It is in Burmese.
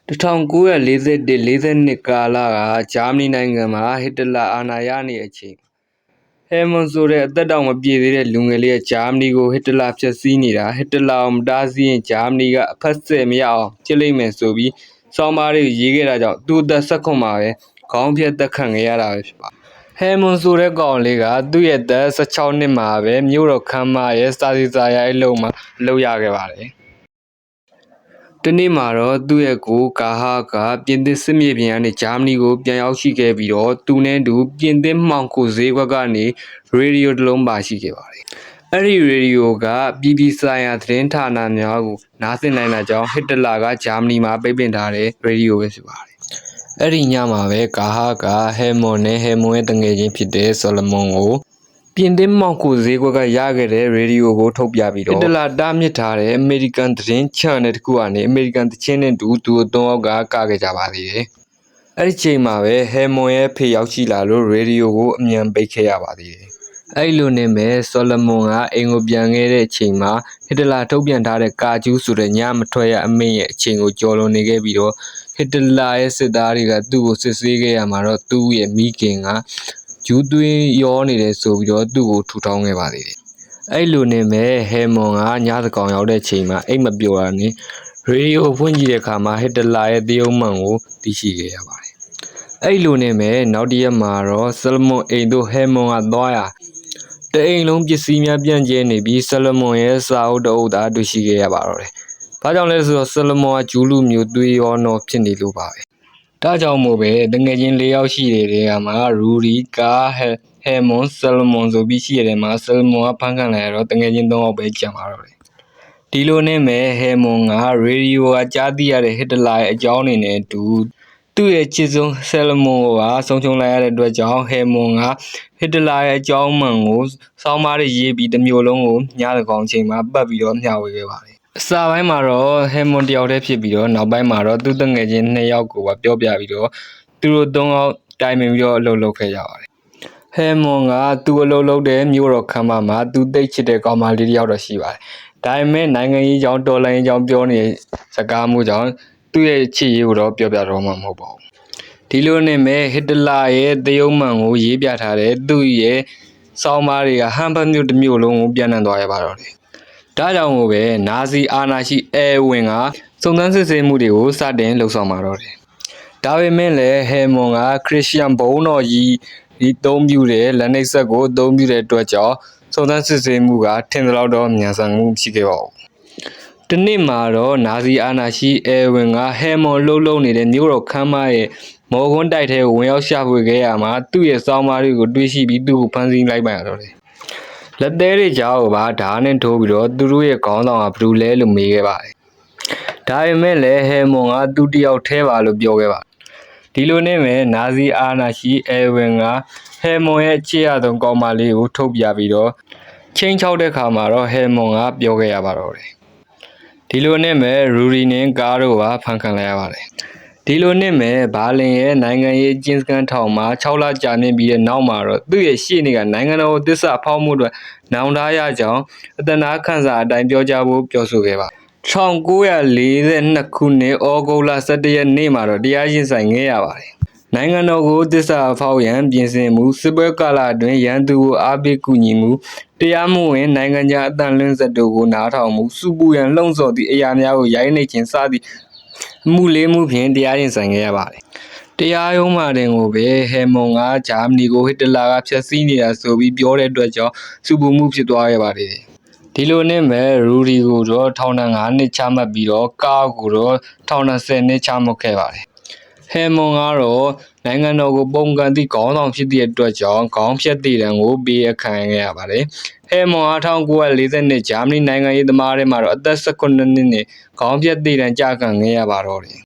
1941-42ကာလကဂျာမနီနိုင်ငံမှာဟစ်တလာအာဏာရနေတဲ့အချိန်ဟဲမွန်ဆိုတဲ့အသက်တောင်မပြည့်သေးတဲ့လူငယ်လေးကဂျာမနီကိုဟစ်တလာဖျက်ဆီးနေတာဟစ်တလာကိုမတားဆီးရင်ဂျာမနီကအဖက်ဆယ်မရအောင်ဖြစ်လိမ့်မယ်ဆိုပြီးဆောင်းပါးလေးရေးခဲ့တာကြောင့်သူ့အသက်19မှာပဲခေါင်းဖြတ်သက်ခံခဲ့ရတာပဲဖြစ်ပါတယ်ဟဲမွန်ဆိုတဲ့ကောင်လေးကသူ့ရဲ့သက်16နှစ်မှာပဲမြို့တော်ခမ်းမရဲ့စာစီစာရိုက်အလုပ်မှာလုပ်ရခဲ့ပါတယ်တနေ့မှာတော့သူ့ရဲ့ကိုကာဟာကပြင်သစ်စစ်မြေပြင်ကနေဂျာမနီကိုပြန်ရောက်ရှိခဲ့ပြီးတော့သူနဲ့တူပြင်သစ်မှောင်ခိုဈေးကွက်ကနေရေဒီယိုတစ်လုံးပါရှိခဲ့ပါတယ်။အဲ့ဒီရေဒီယိုကပြည်ပဆိုင်ရာသတင်းဌာနများကိုနားဆင်နိုင်တာကြောင့်ဟစ်တလာကဂျာမနီမှာပိတ်ပင်ထားတဲ့ရေဒီယိုပဲဖြစ်ပါတယ်။အဲ့ဒီညမှာပဲကာဟာကဟဲမွန်နဲ့ဟဲမွန်ရဲ့တငယ်ချင်းဖြစ်တဲ့ဆော်လမွန်ကိုပြင်သစ်မှောင်ခိုဈေးကွက်ကရခဲ့တဲ့ရေဒီယိုကိုထုတ်ပြပြီးတော့ဟစ်တလာတားမြစ်ထားတဲ့အမေရိကန်သတင်းချန်နယ်တစ်ခုကနေအမေရိကန်သချင်းနဲ့သူအသုံးအောက်ကကခဲ့ကြပါသေးတယ်။အဲ့ဒီချိန်မှာပဲဟဲမွန်ရဲ့ဖေရောက်ရှိလာလို့ရေဒီယိုကိုအမြန်ပိတ်ခဲ့ရပါသေးတယ်။အဲ့လိုနဲ့ပဲဆော်လမွန်ကအိမ်ကိုပြန်ခဲ့တဲ့အချိန်မှာဟစ်တလာထုတ်ပြန်ထားတဲ့ကာကျူးဆိုတဲ့ညမထွက်ရအမိန့်ရဲ့အချိန်ကိုကျော်လွန်နေခဲ့ပြီးတော့ဟစ်တလာရဲ့စစ်သားတွေကသူ့ကိုစစ်ဆေးခဲ့ရမှာတော့သူ့ရဲ့မိခင်ကဂျူးသွင်းရောနေတယ်ဆိုပြီးတော့သူ့ကိုထူထောင်ခဲ့ပါသေးတယ်။အဲ့လိုနဲ့ပဲဟဲမွန်ကညသကောင်ရောက်တဲ့ချိန်မှာအိတ်မပျော်တာနဲ့ရေဒီယိုဖွင့်ကြည့်တဲ့အခါမှာဟစ်တလာရဲ့တရုတ်မှန်ကိုသိရှိခဲ့ရပါတယ်။အဲ့လိုနဲ့ပဲနောက်တစ်ရက်မှာတော့ဆလမွန်အိမ်တို့ဟဲမွန်ကသွားရတအိမ်လုံးပစ္စည်းများပြန့်ကျဲနေပြီးဆလမွန်ရဲ့စာအုပ်တအုပ်သာတွေ့ရှိခဲ့ရပါတော့တယ်။ဘာကြောင့်လဲဆိုတော့ဆလမွန်ကဂျူးလူမျိုးသွေးရောနော်ဖြစ်နေလို့ပါပဲ။ဒါကြောင့်မို့ပဲတငယ်ချင်း၄ယောက်ရှိတဲ့ကမှာရူဒီကာဟဲမွန်ဆလမွန်ဆိုပြီးရှိတဲ့မှာဆလမွန်ကဖန်ခံလိုက်ရတော့တငယ်ချင်း၃ယောက်ပဲကျန်ပါတော့တယ်ဒီလိုနဲ့မဲ့ဟဲမွန်ကရေဒီယိုကကြားသိရတဲ့ဟစ်တလာရဲ့အကြောင်းအနေနဲ့သူ့ရဲ့ချစ်ဆုံးဆလမွန်ကဆုံးရှုံးလိုက်ရတဲ့အတွက်ကြောင့်ဟဲမွန်ကဟစ်တလာရဲ့အကြောင်းမှန်ကိုစောင်းမားတွေရေးပြီးတစ်မျိုးလုံးကိုညသကောင်ချိန်မှာပတ်ပြီးတော့မျှဝေခဲ့ပါတယ်အစပိုင်းမှာတော့ဟဲမွန်တယောက်တည်းဖြစ်ပြီးတော့နောက်ပိုင်းမှာတော့သူ့တငယ်ချင်း2ယောက်ကိုပါပြောပြပြီးတော့သူတို့3ယောက်တိုင်ပင်ပြီးတော့အလုပ်လုပ်ခဲ့ကြပါတယ်ဟဲမွန်ကသူ့အလုပ်လုပ်တဲ့မြို့တော်ခမ်းမမှာသူသိချစ်တဲ့ကောင်မလေးတယောက်တော့ရှိပါတယ်ဒါပေမဲ့နိုင်ငံရေးကြောင်းတော်လှန်ရေးကြောင်းပြောနေတဲ့စကားမျိုးကြောင့်သူ့ရဲ့ချစ်ရေးကိုတော့ပြောပြတော့မှာမဟုတ်ပါဘူးဒီလိုနဲ့မဲ့ဟစ်တလာရဲ့တရုတ်မှန်ကိုရေးပြထားတဲ့သူ့ရဲ့စောင်းမားတွေကဟမ်ဘတ်မြို့တစ်မြို့လုံးကိုပြန့်နှံ့သွားရပါတော့တယ်ဒါကြောင့်မို့ပဲနာဇီအာဏာရှိအဲဝင်ကစုံစမ်းစစ်ဆေးမှုတွေကိုစတင်လှုပ်ဆောင်มาတော့တယ်ဒါပေမဲ့လည်းဟဲမွန်ကခရစ်ယာန်ဘုန်းတော်ကြီးဒီသုံးပြုတဲ့လက်နှိပ်ဆက်ကိုအသုံးပြုတဲ့အတွက်ကြောင့်စုံစမ်းစစ်ဆေးမှုကထင်သလောက်တော့မြန်ဆန်မှုရှိခဲ့ပါဘူး။ဒီနေ့မှာတော့နာဇီအာဏာရှိအဲဝင်ကဟဲမွန်လှုပ်နေတဲ့မြို့တော်ခမ်းမရဲ့မော်ကွန်းတိုက်ထဲကိုဝင်ရောက်ရှာဖွေခဲ့ရမှာသူ့ရဲ့စောင်းမားတွေကိုတွေးရှိပြီးသူ့ကိုဖမ်းဆီးလိုက်ပါရတော့တယ်။လက်သေးတွေကြားကိုပါဓာတ်နဲ့ထိုးပြီးတော့သူတို့ရဲ့ခေါင်းဆောင်ကဘယ်သူလဲလို့မေးခဲ့ပါတယ်။ဒါပေမဲ့လည်းဟဲမွန်ကသူ့တယောက်ထဲပါလို့ပြောခဲ့ပါတယ်ဒီလိုနဲ့ပဲနာဇီအာဏာရှိအဲဝင်ကဟဲမွန်ရဲ့ချစ်ရဆုံးကောင်မလေးကိုထုတ်ပြပြီးတော့ချင်းချောက်တဲ့ခါမှာတော့ဟဲမွန်ကပြောခဲ့ရပါတော့တယ်ဒီလိုနဲ့ပဲရူရီနဲ့ကားတို့ကဖန်ခံလိုက်ရပါတယ်ဒီလိုနဲ့ပဲဘာလင်ရဲ့နိုင်ငံရေးကျင်းစခန်းထောင်မှာ6လကြာမြင့်ပြီးတဲ့နောက်မှာတော့သူ့ရဲ့ရှေ့နေကနိုင်ငံတော်ကိုတစ္ဆာဖောက်မှုအတွက်နောင်တရကြောင်းအတနာခန့်စာအတိုင်းပြောကြားဖို့ပြောဆိုခဲ့ပါ1942ခုနှစ်ဩဂုတ်လ17ရက်နေ့မှာတော့တရားရင်ဆိုင်ခဲ့ရပါတယ်။နိုင်ငံတော်ကိုတစ္ဆာဖောက်ရန်ပြင်ဆင်မှုစစ်ပွဲကာလအတွင်းရန်သူကိုအားပေးကူညီမှုတရားမဝင်နိုင်ငံခြားအသံလွှင့်စက်တို့ကိုနားထောင်မှုစုပူရန်လှုံ့ဆော်သည့်အရာများကိုရိုက်နှိပ်ခြင်းစသည့်မှုလေးမှုဖြင့်တရားရင်ဆိုင်ခဲ့ရပါတယ်။တရားရုံးမှာတင်ကိုပဲဟဲမွန်ကဂျာမနီကိုဟစ်တလာကဖျက်ဆီးနေတာဆိုပြီးပြောတဲ့အတွက်ကြောင့်စုပူမှုဖြစ်သွားခဲ့ပါတယ်။ဒီလိုနဲ့မဲ့ရူဒီကိုတော့ထောင်ဒဏ်9နှစ်ချမှတ်ပြီးတော့ကားကိုတော့ထောင်ဒဏ်10နှစ်ချမှတ်ခဲ့ပါတယ်ဟဲမွန်ကတော့နိုင်ငံတော်ကိုပုံကန်သည့်ခေါင်းဆောင်ဖြစ်သည့်အတွက်ကြောင့်ခေါင်းဖြတ်တည်တံကိုပေးအခံခဲ့ရပါတယ်ဟဲမွန်1940ဂျာမနီနိုင်ငံရေးသမားတွေမှာတော့အသက်18နှစ်နဲ့ခေါင်းဖြတ်တည်တံကြာခံခဲ့ရပါတော့တယ်